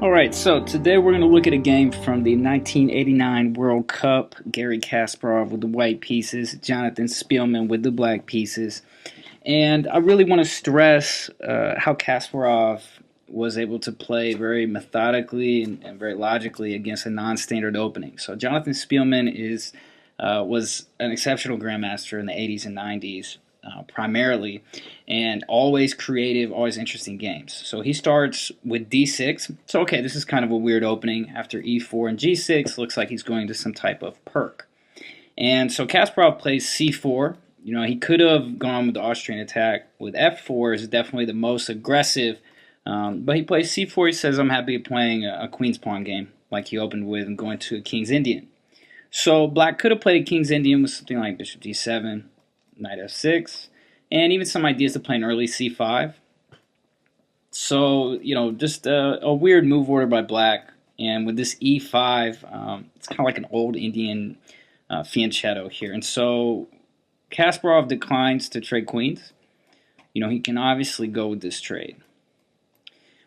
Alright, so today we're going to look at a game from the 1989 World Cup. Garry Kasparov with the white pieces, Jonathan Speelman with the black pieces. And I really want to stress how Kasparov was able to play very methodically and very logically against a non-standard opening. So Jonathan Speelman was an exceptional grandmaster in the 80s and 90s. Primarily, and always creative, always interesting games. So he starts with d6. So okay, this is kind of a weird opening. After e4 and g6, looks like he's going to some type of perk. And so Kasparov plays c4. You know, he could have gone with the Austrian attack. With f4 is definitely the most aggressive. But he plays c4. He says, I'm happy playing a queen's pawn game like he opened with and going to a king's Indian. So black could have played a king's Indian with something like bishop d7, knight f6, and even some ideas to play an early c5. So, you know, just a weird move order by black. And with this e5, it's kind of like an old Indian fianchetto here. And so Kasparov declines to trade queens. You know, he can obviously go with this trade.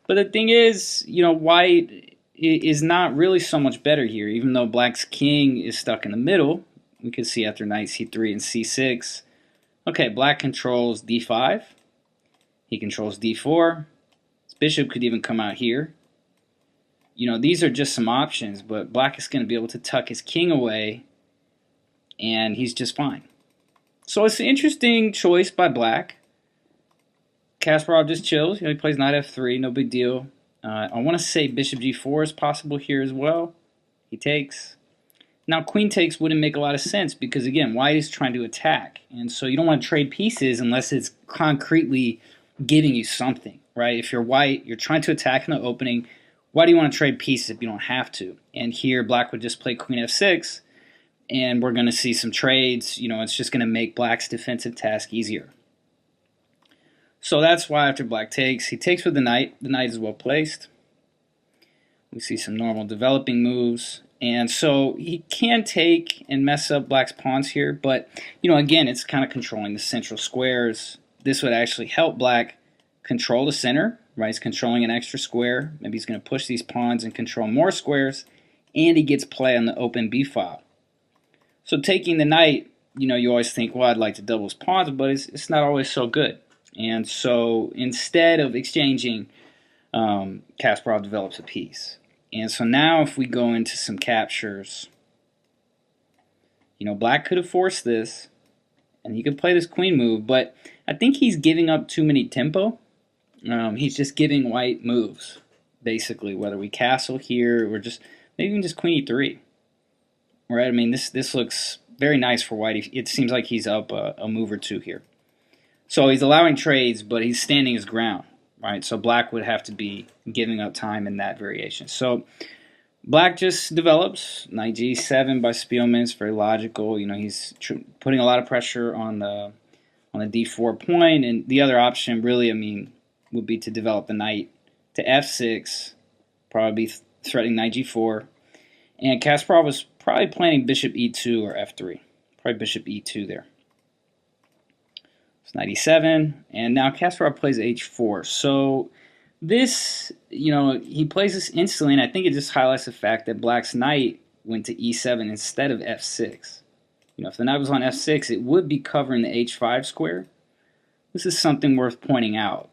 But the thing is, you know, white is not really so much better here, even though black's king is stuck in the middle. We could see after knight c3 and c6. Okay, black controls d5. He controls d4. His bishop could even come out here. You know, these are just some options, but black is going to be able to tuck his king away, and he's just fine. So it's an interesting choice by black. Kasparov just chills. You know, he plays knight f3, no big deal. I want to say bishop g4 is possible here as well. He takes. Now, queen takes wouldn't make a lot of sense because, again, white is trying to attack. And so you don't want to trade pieces unless it's concretely giving you something, right? If you're white, you're trying to attack in the opening. Why do you want to trade pieces if you don't have to? And here, black would just play queen f6, and we're going to see some trades. You know, it's just going to make black's defensive task easier. So that's why after black takes, he takes with the knight. The knight is well placed. We see some normal developing moves. And so he can take and mess up black's pawns here, but, you know, again, it's kind of controlling the central squares. This would actually help black control the center, right? He's controlling an extra square. Maybe he's going to push these pawns and control more squares, and he gets play on the open b file. So taking the knight, you know, you always think, well, I'd like to double his pawns, but it's not always so good. And so instead of exchanging, Kasparov develops a piece. And so now if we go into some captures, you know, black could have forced this, and he could play this queen move, but I think he's giving up too many tempo. He's just giving white moves, basically, whether we castle here or just maybe even just queen e3. Right? I mean, this looks very nice for white. It seems like he's up a move or two here. So he's allowing trades, but he's standing his ground. Right, so black would have to be giving up time in that variation. So black just develops knight g7 by Speelman. It's very logical. You know, he's putting a lot of pressure on the d4 point, and the other option, really, I mean, would be to develop the knight to f6, probably be threatening knight g4, and Kasparov was probably planning bishop e2 or f3, probably bishop e2 there. Knight e7, and now Kasparov plays h4. So this, you know, he plays this instantly, and I think it just highlights the fact that black's knight went to e7 instead of f6. You know, if the knight was on f6, it would be covering the h5 square. This is something worth pointing out.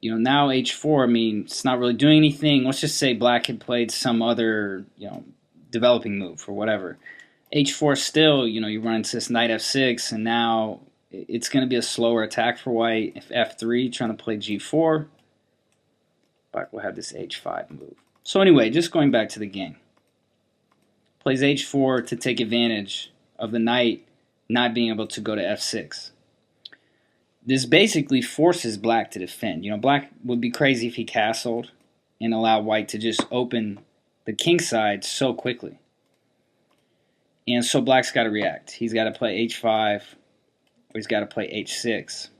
You know, now h4, I mean, it's not really doing anything. Let's just say black had played some other, you know, developing move or whatever. h4 still, you know, you run into this knight f6, and now it's going to be a slower attack for white. If f3, trying to play g4, black will have this h5 move. So anyway, just going back to the game. Plays h4 to take advantage of the knight not being able to go to f6. This basically forces black to defend. You know, black would be crazy if he castled and allowed white to just open the king side so quickly. And so black's got to react. He's got to play h5, or he's got to play h6. In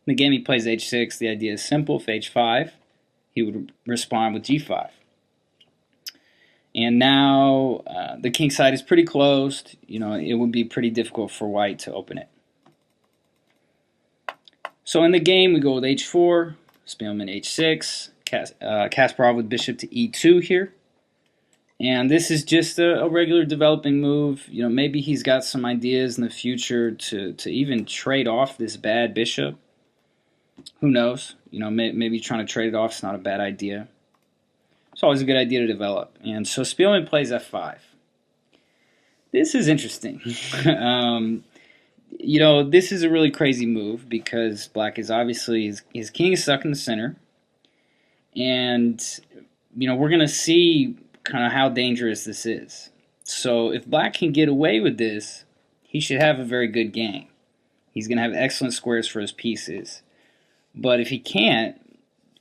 the game he plays h6. The idea is simple. If h5, he would respond with g5. And now the king side is pretty closed. You know, it would be pretty difficult for white to open it. So in the game we go with h4, Speelman h6, Kasparov with bishop to e2 here. And this is just a regular developing move. You know, maybe he's got some ideas in the future to even trade off this bad bishop. Who knows? You know, maybe trying to trade it off is not a bad idea. It's always a good idea to develop. And so Speelman plays f5. This is interesting. You know, this is a really crazy move because black is obviously, his king is stuck in the center. And, you know, we're going to see kind of how dangerous this is. So if black can get away with this, he should have a very good game. He's going to have excellent squares for his pieces. But if he can't,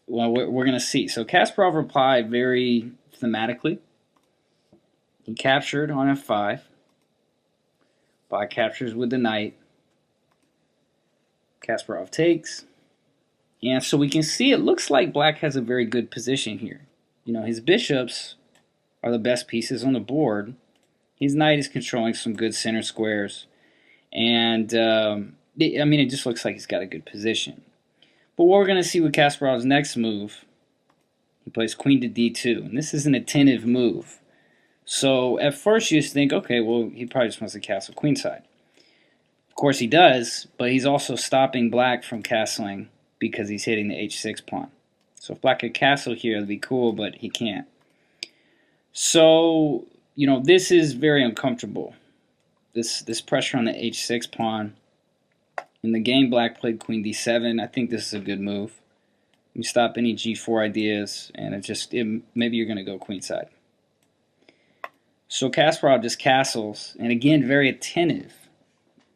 well, we're going to see. So Kasparov replied very thematically. He captured on f5. Black captures with the knight. Kasparov takes. And so we can see it looks like black has a very good position here. You know, his bishops are the best pieces on the board. His knight is controlling some good center squares. And, I mean, it just looks like he's got a good position. But what we're going to see with Kasparov's next move, he plays queen to d2. And this is an attentive move. So at first you just think, okay, well, he probably just wants to castle queenside. Of course he does, but he's also stopping black from castling because he's hitting the h6 pawn. So if black could castle here, it'd be cool, but he can't. So, you know, this is very uncomfortable. This pressure on the h6 pawn. In the game, black played queen d7. I think this is a good move. You stop any g4 ideas, and maybe you're going to go queenside. So Kasparov just castles, and again, very attentive.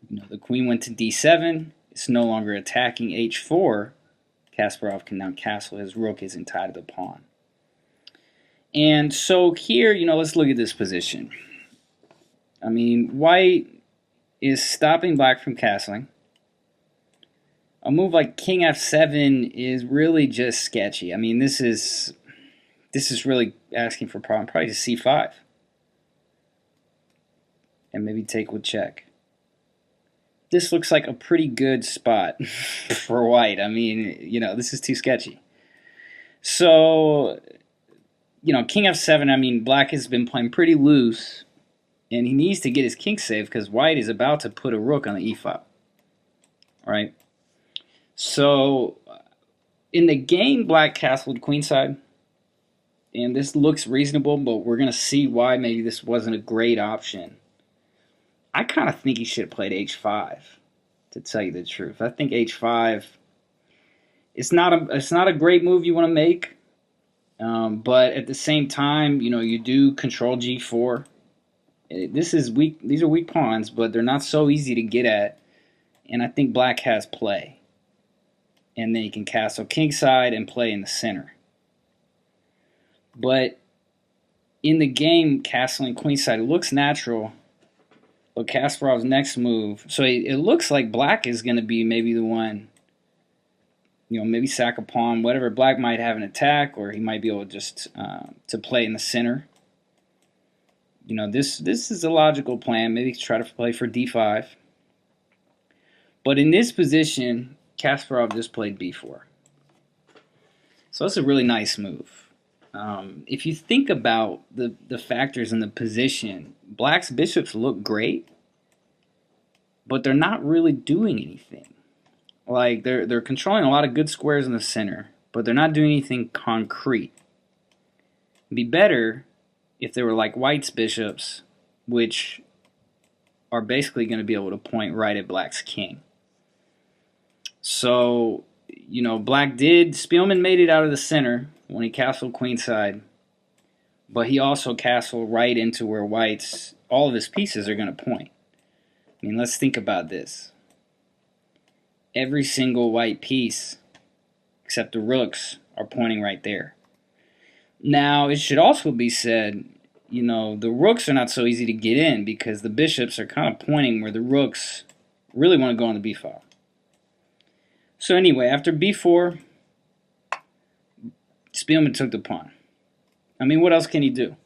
You know, the queen went to d7. It's no longer attacking h4. Kasparov can now castle. His rook isn't tied to the pawn. And so here, you know, let's look at this position. I mean, white is stopping black from castling. A move like king f7 is really just sketchy. I mean, this is really asking for a problem. Probably just c5. And maybe take with check. This looks like a pretty good spot for white. I mean, you know, this is too sketchy. So, you know, king f7, I mean, black has been playing pretty loose, and he needs to get his king safe because white is about to put a rook on the e file. Right? So, in the game, black castled queenside, and this looks reasonable, but we're going to see why maybe this wasn't a great option. I kind of think he should have played h5, to tell you the truth. I think h5, it's not a great move you want to make, but at the same time, you know, you do control g4. This is weak. These are weak pawns, but they're not so easy to get at, and I think black has play. And then you can castle kingside and play in the center. But in the game, castling queenside looks natural. But Kasparov's next move, so it looks like black is going to be maybe the one, you know, maybe sack a pawn, whatever. Black might have an attack, or he might be able just to play in the center. You know, this is a logical plan. Maybe try to play for d5. But in this position, Kasparov just played b4. So that's a really nice move. If you think about the factors in the position, black's bishops look great, but they're not really doing anything. Like, they're controlling a lot of good squares in the center, but they're not doing anything concrete. It'd be better if they were like white's bishops, which are basically going to be able to point right at black's king. So, you know, Speelman made it out of the center when he castled queenside, but he also castled right into where white's, all of his pieces are going to point. I mean, let's think about this. Every single white piece, except the rooks, are pointing right there. Now, it should also be said, you know, the rooks are not so easy to get in because the bishops are kind of pointing where the rooks really want to go on the b file. So anyway, after b4, Speelman took the pawn. I mean, what else can he do?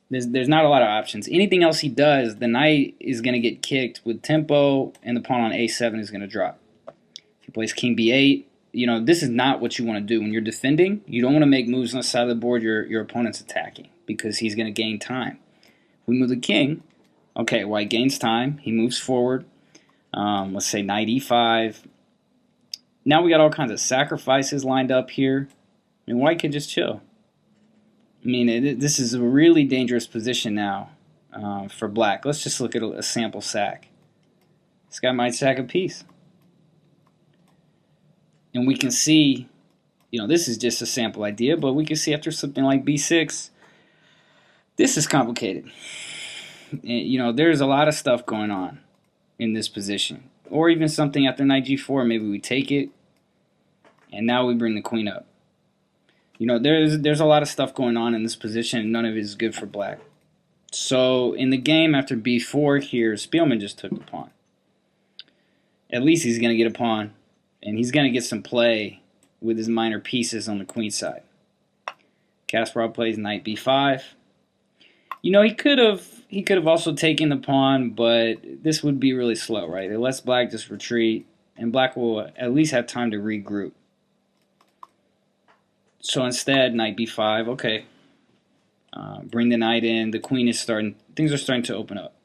There's not a lot of options. Anything else he does, the knight is going to get kicked with tempo, and the pawn on a7 is going to drop. If he plays king b8, this is not what you want to do. When you're defending, you don't want to make moves on the side of the board your opponent's attacking, because he's going to gain time. If we move the king, okay, white gains time. He moves forward. Let's say knight e5. Now we got all kinds of sacrifices lined up here. I mean, white could just chill. I mean, this is a really dangerous position now for black. Let's just look at a sample sack. This guy might sack a piece. And we can see, this is just a sample idea, but we can see after something like b6, this is complicated. And, there's a lot of stuff going on in this position. Or even something after knight g4, maybe we take it, and now we bring the queen up. There's a lot of stuff going on in this position, and none of it is good for black. So in the game after b4 here, Speelman just took the pawn. At least he's going to get a pawn, and he's going to get some play with his minor pieces on the queen side. Kasparov plays knight b5. He could have also taken the pawn, but this would be really slow, right? It lets black just retreat, and black will at least have time to regroup. So instead, knight b5, okay. Bring the knight in. The queen is things are starting to open up.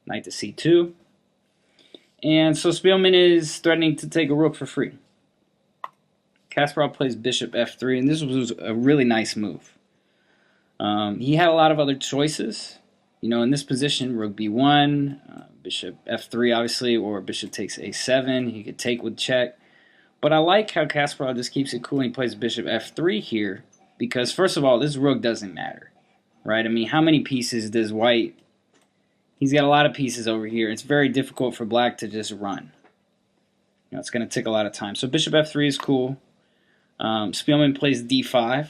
Knight to c2. And so Speelman is threatening to take a rook for free. Kasparov plays bishop f3, and this was a really nice move. He had a lot of other choices. In this position, rook b1, bishop f3 obviously, or bishop takes a7. He could take with check. But I like how Kasparov just keeps it cool and he plays bishop f3 here, because first of all, this rook doesn't matter, right? I mean, how many pieces does white? He's got a lot of pieces over here. It's very difficult for black to just run. It's going to take a lot of time. So bishop f3 is cool. Speelman plays d5.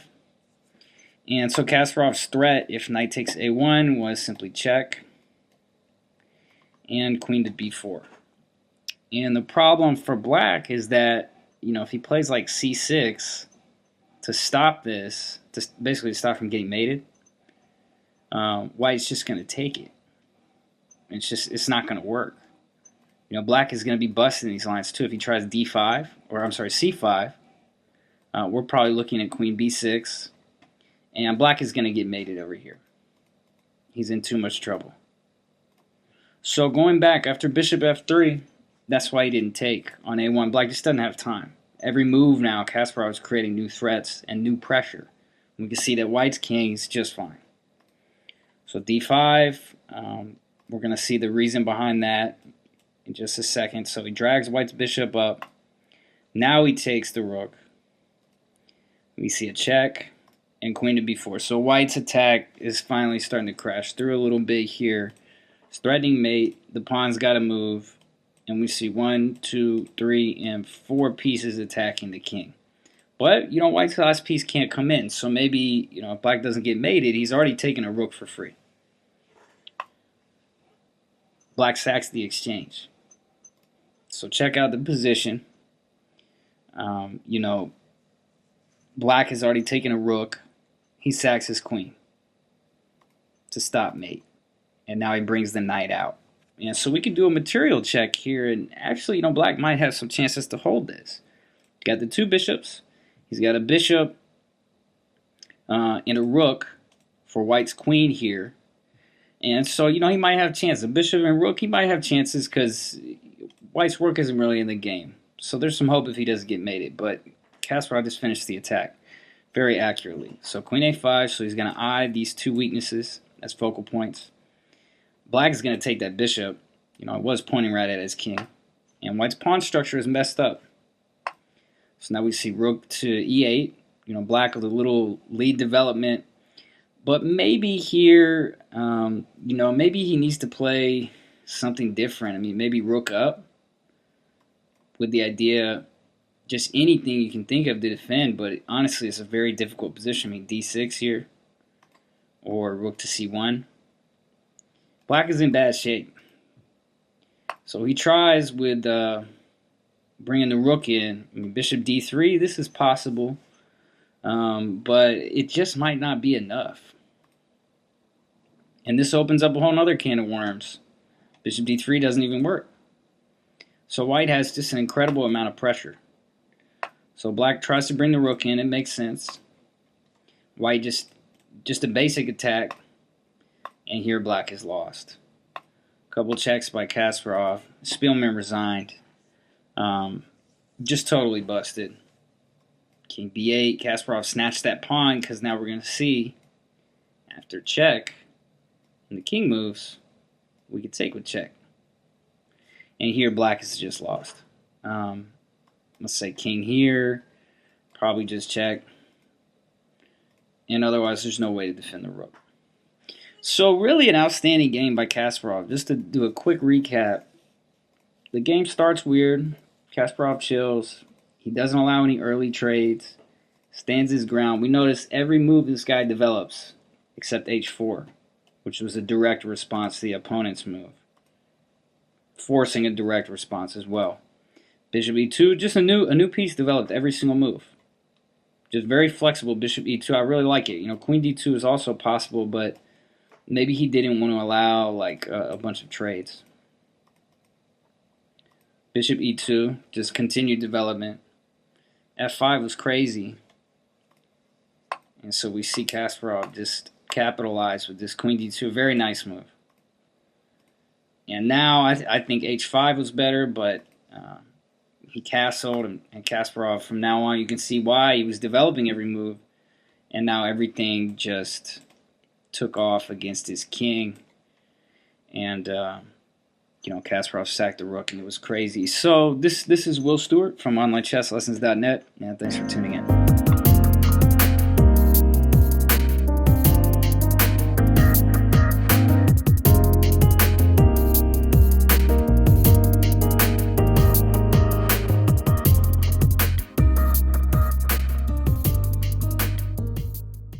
And so Kasparov's threat, if knight takes a1, was simply check. And queen to b4. And the problem for black is that, if he plays like c6 to stop this, to basically stop from getting mated, white's just going to take it. It's not going to work. Black is going to be busted in these lines too. If he tries d5, or I'm sorry, c5, we're probably looking at queen b6, and black is going to get mated over here. He's in too much trouble. So going back after bishop f3, that's why he didn't take on a1. Black just doesn't have time. Every move now, Kasparov is creating new threats and new pressure. We can see that white's king is just fine. So d5, we're going to see the reason behind that in just a second. So he drags white's bishop up. Now he takes the rook. We see a check and queen to b4. So white's attack is finally starting to crash through a little bit here. It's threatening mate. The pawn's got to move. And we see 1, 2, 3, and 4 pieces attacking the king. But, white's last piece can't come in. So maybe, if black doesn't get mated, he's already taken a rook for free. Black sacks the exchange. So check out the position. Black has already taken a rook. He sacks his queen to stop mate. And now he brings the knight out. And so we can do a material check here, and actually, black might have some chances to hold this. Got the 2 bishops. He's got a bishop and a rook for white's queen here. And so, he might have chances. A bishop and rook, he might have chances because white's rook isn't really in the game. So there's some hope if he doesn't get mated. But Kasparov just finished the attack very accurately. So queen a5, so he's going to eye these 2 weaknesses as focal points. Black is going to take that bishop. It was pointing right at his king. And white's pawn structure is messed up. So now we see rook to e8. Black with a little lead development. But maybe here, maybe he needs to play something different. I mean, maybe rook up with the idea, just anything you can think of to defend. But honestly, it's a very difficult position. I mean, d6 here or rook to c1. Black is in bad shape. So he tries with bringing the rook in. I mean, bishop d3, this is possible. But it just might not be enough. And this opens up a whole other can of worms. Bishop d3 doesn't even work. So white has just an incredible amount of pressure. So black tries to bring the rook in. It makes sense. White just a basic attack. And here black is lost. Couple checks by Kasparov. Speelman resigned. Just totally busted. King b8. Kasparov snatched that pawn because now we're going to see after check and the king moves, we could take with check. And here black is just lost. Let's say king here. Probably just check. And otherwise there's no way to defend the rook. So really an outstanding game by Kasparov. Just to do a quick recap. The game starts weird. Kasparov chills. He doesn't allow any early trades. Stands his ground. We notice every move this guy develops except h4, which was a direct response to the opponent's move. Forcing a direct response as well. Bishop e2, just a new piece developed every single move. Just very flexible bishop e2. I really like it. You know, queen d2 is also possible, but maybe he didn't want to allow like a bunch of trades. Bishop e2, just continued development. f5 was crazy. And so we see Kasparov just capitalize with this queen d2. Very nice move. And now I think h5 was better, but he castled, and Kasparov, from now on, you can see why he was developing every move. And now everything just took off against his king. And, you know, Kasparov sacked the rook, and it was crazy. So this is Will Stewart from OnlineChessLessons.net, and thanks for tuning in.